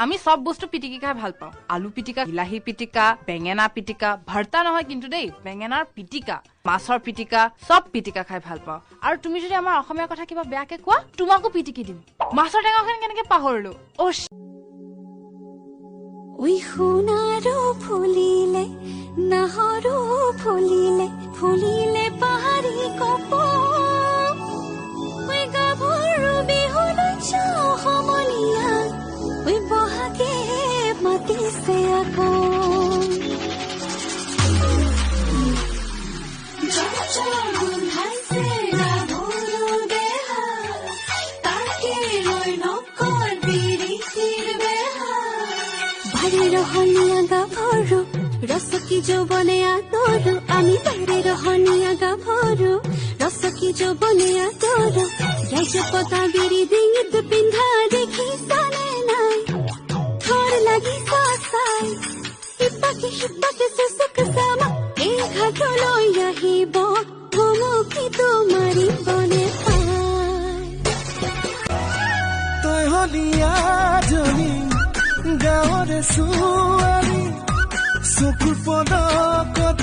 আমি সব বস্তু পিটিকি খাই ভাল পাওঁ আলু পিটিকা বিলাহী পিটিকা বেঙেনা পিটিকা ভৰ্তা নহয় কিন্তু দেই বেঙেনাৰ পিটিকা মাছৰ পিটিকা সব পিটিকা খাই ভাল পাওঁ আৰু তুমি যদি আমাৰ অসমীয়া কথা কিবা বেয়াকে কোৱা তোমাকো পিটিকি দিম মাছৰ টেঙাখন কেনেকে পাহৰিলো ও ওই সোণাৰো ফুলিলে নাহৰো ফুলিলে ফুলিলে পাহাৰী কপৌ ওই গাভৰু বিহুলৈ যাওঁ সমনীয়া ওই বহাগে মাতিছে আকৌ গোন্ধাইছে গাভৰু দেহা তাকে লৈ নকৰ বিৰিতিৰ বেহা ভাৰী ৰহনীয়া গাভৰু ৰসকি যৌৱনে আদৰো আমি ভাৰী ৰহনীয়া গাভৰু ৰসকি যৌৱনে আদৰো ৰাজপতা বিৰি ডিঙিত পিন্ধা দেখিছানে নাই থৰ লাগি চাই ইপাকে সুচুক চামা এই ঘাটলৈ আহিব ভুমুকি তোমাৰি বনে পাই তই হলিয়া জনী গাঁৱৰে ছোৱালী চকুৰ পদকত